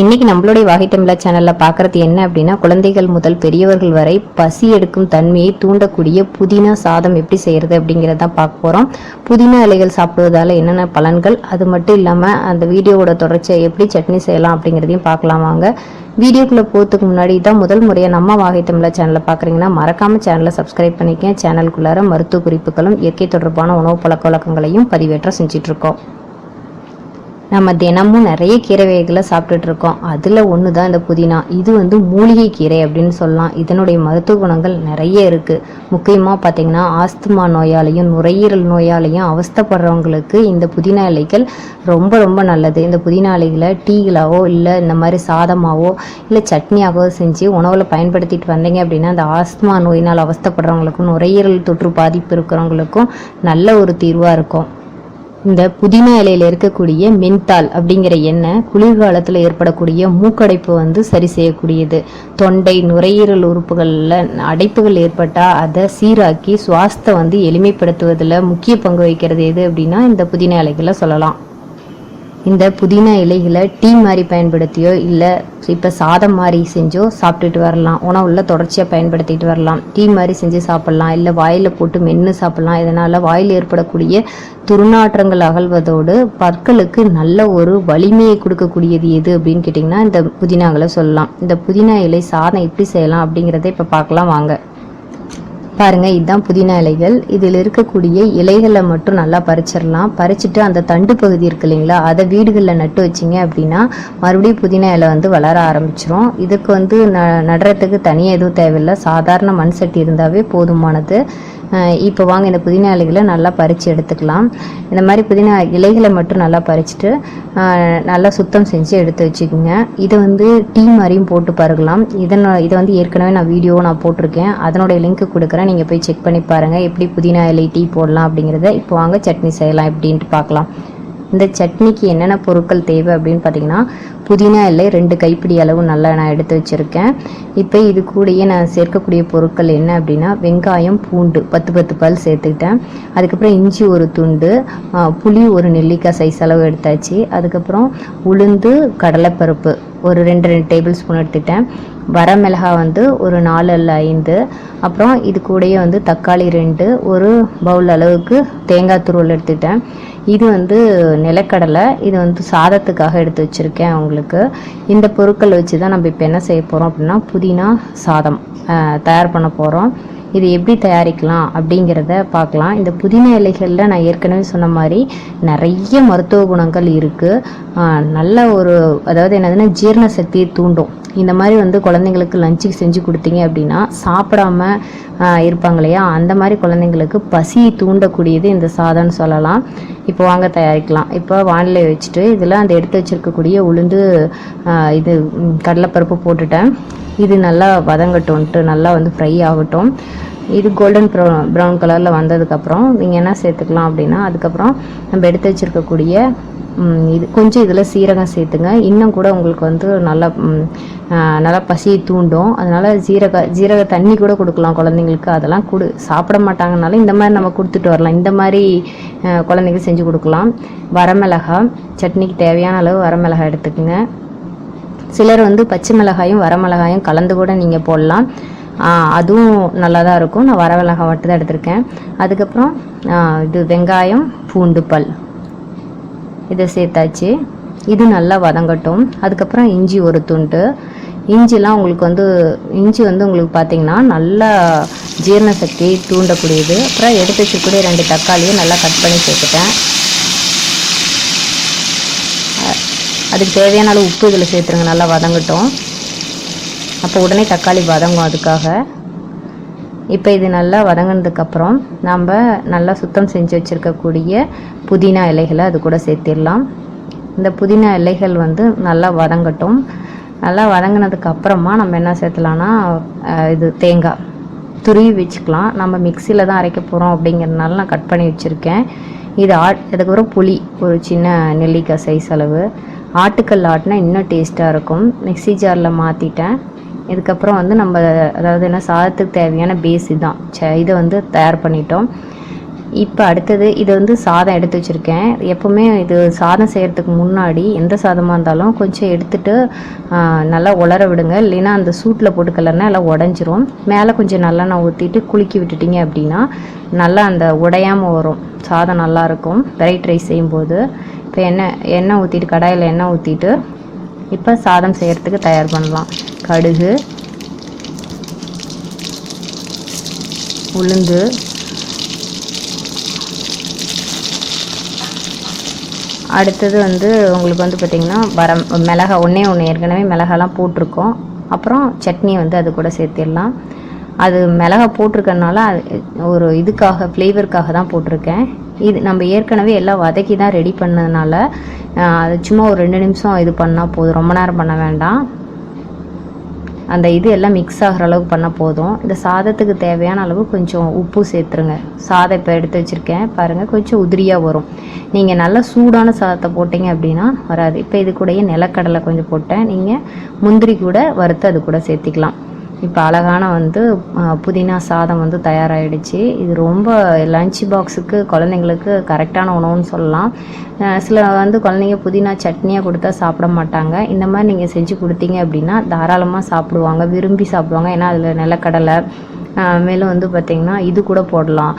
இன்னைக்கு நம்மளுடைய வாகை தமிழா சேனல்ல பாக்குறது என்ன அப்படின்னா, குழந்தைகள் முதல் பெரியவர்கள் வரை பசி எடுக்கும் தன்மையை தூண்டக்கூடிய புதினா சாதம் எப்படி செய்யறது அப்படிங்கறத பார்க்க போறோம். புதினா இலைகள் சாப்பிடுவதால என்னென்ன பலன்கள், அது மட்டும் இல்லாம அந்த வீடியோவோட தொடர்ச்சியை எப்படி சட்னி செய்யலாம் அப்படிங்கறதையும் பார்க்கலாம் வாங்க. வீடியோக்குள்ள போறதுக்கு முன்னாடி தான் முதல் முறையா நம்ம வாகை தமிழா சேனலை பாக்குறீங்கன்னா மறக்காம சேனலை சப்ஸ்கிரைப் பண்ணிக்க. சேனலுக்குள்ளார மருத்துவ குறிப்புகளும் இயற்கை தொடர்பான உணவு பழக்க வழக்கங்களையும் பதிவேற்றம் செஞ்சுட்டு இருக்கோம். நம்ம தினமும் நிறைய கீரை வகைகளை சாப்பிட்டுட்டு இருக்கோம். அதில் ஒன்று தான் இந்த புதினா. இது மூலிகை கீரை அப்படின்னு சொல்லலாம். இதனுடைய மருத்துவ குணங்கள் நிறைய இருக்குது. முக்கியமாக பார்த்திங்கன்னா ஆஸ்துமா நோயாலையும் நுரையீரல் நோயாலையும் அவஸ்தைப்படுறவங்களுக்கு இந்த புதினா இலைகள் ரொம்ப ரொம்ப நல்லது. இந்த புதினா இலைகளை டீகளாவோ இல்லை இந்த மாதிரி சாதமாகவோ இல்லை சட்னியாகவோ செஞ்சு உணவில் பயன்படுத்திட்டு வந்தீங்க அப்படின்னா அந்த ஆஸ்துமா நோயினால் அவஸ்தைப்படுறவங்களுக்கும் நுரையீரல் தொற்று பாதிப்பு இருக்கிறவங்களுக்கும் நல்ல ஒரு தீர்வாக இருக்கும். இந்த புதினா இலையில இருக்கக்கூடிய மென்தால் அப்படிங்கிற எண்ணெய் குளிர்காலத்தில் ஏற்படக்கூடிய மூக்கடைப்பு சரி செய்யக்கூடியது. தொண்டை நுரையீரல் உறுப்புகளில் அடைப்புகள் ஏற்பட்டால் அதை சீராக்கி சுவாசத்தை எளிமைப்படுத்துவதில் முக்கிய பங்கு வகிக்கிறது எது அப்படின்னா இந்த புதினா இலைகளை சொல்லலாம். இந்த புதினா இலைகளை டீ மாதிரி பயன்படுத்தியோ இல்லை இப்போ சாதம் மாதிரி செஞ்சோ சாப்பிட்டுட்டு வரலாம். உணவுல தொடர்ச்சியாக பயன்படுத்திட்டு வரலாம். டீ மாதிரி செஞ்சு சாப்பிட்லாம், இல்லை வாயில் போட்டு மென்று சாப்பிட்லாம். இதனால் வாயில் ஏற்படக்கூடிய துர்நாற்றங்கள் அகழ்வதோடு பற்களுக்கு நல்ல ஒரு வலிமையை கொடுக்கக்கூடியது எது அப்படின்னு கேட்டிங்கன்னா இந்த புதினாங்களை சொல்லலாம். இந்த புதினா இலை சாதம் எப்படி செய்யலாம் அப்படிங்கிறத இப்போ பார்க்கலாம் வாங்க. பாருங்க, இதுதான் புதினா இலைகள். இதில் இருக்கக்கூடிய இலைகளை மட்டும் நல்லா பறிச்சிடலாம். பறிச்சுட்டு அந்த தண்டு பகுதி இருக்கு இல்லைங்களா, அதை வீடுகளில் நட்டு வச்சிங்க அப்படின்னா மறுபடியும் புதினா இலை வளர ஆரம்பிச்சிரும். இதுக்கு நடுறதுக்கு தனியாக எதுவும் தேவையில்லை. சாதாரண மண் சட்டி இருந்தாவே போதுமானது. இப்போ வாங்க இந்த புதினா இலைகளை நல்லா பறித்து எடுத்துக்கலாம். இந்த மாதிரி புதினா இலைகளை மட்டும் நல்லா பறிச்சுட்டு நல்லா சுத்தம் செஞ்சு எடுத்து வச்சுக்கோங்க. இதை டீ மாதிரியும் போட்டு பருகலாம். இதை ஏற்கனவே நான் வீடியோ போட்டிருக்கேன். அதனுடைய லிங்க் கொடுக்குறேன், நீங்கள் போய் செக் பண்ணி பாருங்கள் எப்படி புதினா இலை டீ போடலாம் அப்படிங்கிறத. இப்போ வாங்க சட்னி செய்யலாம் எப்படின்ட்டு பார்க்கலாம். இந்த சட்னிக்கு என்னென்ன பொருட்கள் தேவை அப்படின்னு பார்த்தீங்கன்னா, புதினா இலை 2 கைப்பிடி அளவு நல்லா நான் எடுத்து வச்சுருக்கேன். இப்போ இது கூடயே நான் சேர்க்கக்கூடிய பொருட்கள் என்ன அப்படின்னா, வெங்காயம் பூண்டு 10 பல் சேர்த்துக்கிட்டேன். அதுக்கப்புறம் இஞ்சி ஒரு துண்டு, புளி ஒரு நெல்லிக்காய் சைஸ் அளவு எடுத்தாச்சு. அதுக்கப்புறம் உளுந்து கடலைப்பருப்பு ஒரு 2 டேபிள் ஸ்பூன் எடுத்துக்கிட்டேன். வரமிளகாய் ஒரு 4 அல்ல 5. அப்புறம் இது கூடயே தக்காளி 2, ஒரு பவுல் அளவுக்கு தேங்காய் துருவல் எடுத்துக்கிட்டேன். இது நிலக்கடலை. இது சாதத்துக்காக எடுத்து வச்சுருக்கேன் உங்களுக்கு. இந்த பொருட்கள் வச்சு தான் நம்ம இப்போ என்ன செய்ய போகிறோம் அப்படின்னா புதினா சாதம் தயார் பண்ண போகிறோம். இது எப்படி தயாரிக்கலாம் அப்படிங்கிறத பார்க்கலாம். இந்த புதினா இலைகளில் நான் ஏற்கனவே சொன்ன மாதிரி நிறைய மருத்துவ குணங்கள் இருக்குது. நல்ல ஒரு அதாவது என்னதுன்னா ஜீரண சக்தியை தூண்டும். இந்த மாதிரி குழந்தைங்களுக்கு லஞ்சுக்கு செஞ்சு கொடுத்தீங்க அப்படின்னா சாப்பிடாம இருப்பாங்க இல்லையா, அந்த மாதிரி குழந்தைங்களுக்கு பசியை தூண்டக்கூடியது இந்த சாதம்னு சொல்லலாம். இப்போ வாங்க தயாரிக்கலாம். இப்போ வானிலை வச்சுட்டு இதில் அந்த எடுத்து வச்சுருக்கக்கூடிய உளுந்து இது கடலைப்பருப்பு போட்டுட்டேன். இது நல்லா வதங்கட்டும்ன்ட்டு நல்லா ஃப்ரை ஆகட்டும். இது கோல்டன் ப்ரௌன் கலரில் வந்ததுக்கப்புறம் நீங்கள் என்ன சேர்த்துக்கலாம் அப்படின்னா, அதுக்கப்புறம் நம்ம எடுத்து வச்சுருக்கக்கூடிய இது கொஞ்சம் இதில் சீரகம் சேர்த்துங்க. இன்னும் கூட உங்களுக்கு நல்லா பசியை தூண்டும். அதனால் ஜீரக தண்ணி கூட கொடுக்கலாம் குழந்தைங்களுக்கு. அதெல்லாம் சாப்பிட மாட்டாங்கனால இந்த மாதிரி நம்ம கொடுத்துட்டு வரலாம். இந்த மாதிரி குழந்தைங்க செஞ்சு கொடுக்கலாம். வரமிளகாய் சட்னிக்கு தேவையான அளவு வரமிளகாய் எடுத்துக்கோங்க. சிலர் பச்சை மிளகாயும் வரமிளகாயும் கலந்து கூட நீங்கள் போடலாம். அதுவும் நல்லா தான் இருக்கும். நான் வரமிளகாய் மட்டும் தான் எடுத்திருக்கேன். அதுக்கப்புறம் இது வெங்காயம் பூண்டு பல் இதை சேர்த்தாச்சு. இது நல்லா வதங்கட்டும். அதுக்கப்புறம் இஞ்சி ஒரு துண்டு. இஞ்சிலாம் உங்களுக்கு இஞ்சி உங்களுக்கு பார்த்தீங்கன்னா நல்லா ஜீரண சக்தியை தூண்டக்கூடியது. அப்புறம் எடுத்து வச்சுக்கூடிய 2 தக்காளியை நல்லா கட் பண்ணி சேர்த்துட்டேன். அதுக்கு தேவையான அளவு உப்பு இதில் சேர்த்துருங்க. நல்லா வதங்கட்டும். அப்போ உடனே தக்காளி வதங்கும் அதுக்காக. இப்போ இது நல்லா வதங்கினதுக்கப்புறம் நம்ம நல்லா சுத்தம் செஞ்சு வச்சுருக்கக்கூடிய புதினா இலைகளை அது கூட சேர்த்திடலாம். இந்த புதினா இலைகள் நல்லா வதங்கட்டும். நல்லா வதங்கினதுக்கப்புறமா நம்ம என்ன சேர்த்தலாம்னா இது தேங்காய் துருவி வச்சுக்கலாம். நம்ம மிக்சியில் தான் அரைக்க போகிறோம் அப்படிங்கிறதுனால நான் கட் பண்ணி வச்சுருக்கேன். இது அதுக்கப்புறம் புளி ஒரு சின்ன நெல்லிக்காய் சைஸ் அளவு. ஆட்டுக்கல் ஆட்டினா இன்னும் டேஸ்ட்டாக இருக்கும். மிக்சி ஜாரில் மாற்றிட்டேன். இதுக்கப்புறம் நம்ம அதாவது என்ன சாதத்துக்கு தேவையான பேஸ் இதுதான். இதை தயார் பண்ணிட்டோம். இப்போ அடுத்தது இது வந்து சாதம் எடுத்து வச்சுருக்கேன். எப்போவுமே இது சாதம் செய்கிறதுக்கு முன்னாடி எந்த சாதமாக இருந்தாலும் கொஞ்சம் எடுத்துட்டு நல்லா உலர விடுங்க. இல்லைன்னா அந்த சூட்டில் போட்டு கிளறினா எல்லாம் உடஞ்சிரும். மேலே கொஞ்சம் நல்லெண்ணெய் ஊற்றிட்டு குலுக்கி விட்டுட்டிங்க அப்படின்னா நல்லா அந்த உடையாமல் வரும். சாதம் நல்லாயிருக்கும் வெரைட் ரைஸ் செய்யும்போது. இப்போ எண்ணெய் ஊற்றிட்டு கடாயில் எண்ணெய் ஊற்றிட்டு இப்போ சாதம் செய்கிறதுக்கு தயார் பண்ணலாம். கடுகு, உளுந்து, அடுத்தது வந்து உங்களுக்கு வந்து பார்த்திங்கன்னா மிளகா ஒன்று ஏற்கனவே மிளகாலாம் போட்டிருக்கோம். அப்புறம் சட்னி வந்து அது கூட சேர்த்திடலாம். அது மிளகா போட்டிருக்கனால ஒரு இதுக்காக ஃப்ளேவருக்காக தான் போட்டிருக்கேன். இது நம்ம ஏற்கனவே எல்லாம் வதக்கி தான் ரெடி பண்ணதுனால அது சும்மா ஒரு 2 நிமிஷம் இது பண்ணால் போதும். ரொம்ப நேரம் பண்ண வேண்டாம். அந்த இது எல்லாம் மிக்ஸ் ஆகிற அளவுக்கு பண்ணால் போதும். இந்த சாதத்துக்கு தேவையான அளவு கொஞ்சம் உப்பு சேர்த்துருங்க. சாதம் இப்போ எடுத்து வச்சுருக்கேன் பாருங்கள், கொஞ்சம் உதிரியாக வரும். நீங்கள் நல்லா சூடான சாதத்தை போட்டிங்க அப்படின்னா வராது. இப்போ இது கூடயே நிலக்கடலை கொஞ்சம் போட்டேன். நீங்கள் முந்திரி கூட வறுத்து அது கூட சேர்த்திக்கலாம். இப்போ அழகான வந்து புதினா சாதம் வந்து தயாராகிடுச்சு. இது ரொம்ப லஞ்ச் பாக்ஸுக்கு குழந்தைங்களுக்கு கரெக்டான உணவுன்னு சொல்லலாம். சில வந்து குழந்தைங்க புதினா சட்னியாக கொடுத்தா சாப்பிட மாட்டாங்க. இந்த மாதிரி நீங்கள் செஞ்சு கொடுத்தீங்க அப்படின்னா தாராளமாக சாப்பிடுவாங்க, விரும்பி சாப்பிடுவாங்க. ஏன்னா அதில் நிலக்கடலை மேலும் வந்து பார்த்திங்கன்னா இது கூட போடலாம்,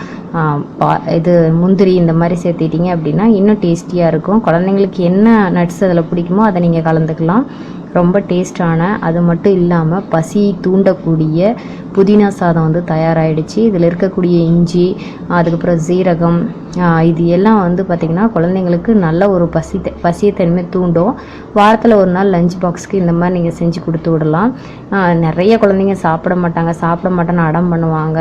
இது முந்திரி இந்த மாதிரி சேர்த்திட்டிங்க அப்படின்னா இன்னும் டேஸ்டியாக இருக்கும். குழந்தைங்களுக்கு என்ன நட்ஸ் அதில் பிடிக்குமோ அதை நீங்கள் கலந்துக்கலாம். ரொம்ப டேஸ்டான, அது மட்டும் இல்லாமல் பசி தூண்டக்கூடிய புதினா சாதம் வந்து தயாராகிடுச்சு. இதில் இருக்கக்கூடிய இஞ்சி, அதுக்கப்புறம் சீரகம், இது எல்லாம் வந்து பார்த்திங்கன்னா குழந்தைங்களுக்கு நல்ல ஒரு பசியத்தன்மை தூண்டும். வாரத்தில் ஒரு நாள் லஞ்ச் பாக்ஸுக்கு இந்த மாதிரி நீங்கள் செஞ்சு கொடுத்து விடலாம். நிறைய குழந்தைங்க சாப்பிட மாட்டேன்னு அடம் பண்ணுவாங்க.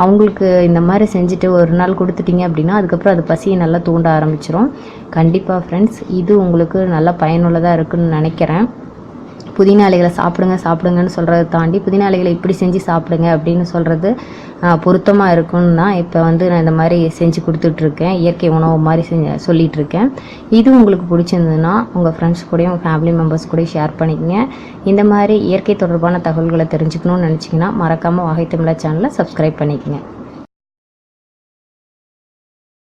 அவங்களுக்கு இந்த மாதிரி செஞ்சுட்டு ஒரு நாள் கொடுத்துட்டிங்க அப்படின்னா அதுக்கப்புறம் அது பசியை நல்லா தூண்ட ஆரம்பிச்சிடும். கண்டிப்பாக ஃப்ரெண்ட்ஸ், இது உங்களுக்கு நல்லா பயனுள்ளதாக இருக்குதுன்னு நினைக்கிறேன். புதினா இலைகளை சாப்பிடுங்கன்னு சொல்கிறத தாண்டி புதினா இலைகளை இப்படி செஞ்சு சாப்பிடுங்க அப்படின்னு சொல்கிறது பொருத்தமாக இருக்குன்னு தான் இப்போ வந்து நான் இந்த மாதிரி செஞ்சு கொடுத்துட்ருக்கேன். இயற்கை உணவு மாதிரி சொல்லிகிட்ருக்கேன். இது உங்களுக்கு பிடிச்சிருந்ததுன்னா உங்கள் ஃப்ரெண்ட்ஸ் கூடயும் உங்கள் ஃபேமிலி மெம்பர்ஸ் கூட ஷேர் பண்ணிக்கங்க. இந்த மாதிரி இயற்கை தொடர்பான தகவல்களை தெரிஞ்சுக்கணும்னு நினச்சிங்கன்னா மறக்காமல் வாகை தமிழா சேனலை சப்ஸ்கிரைப் பண்ணிக்கங்க.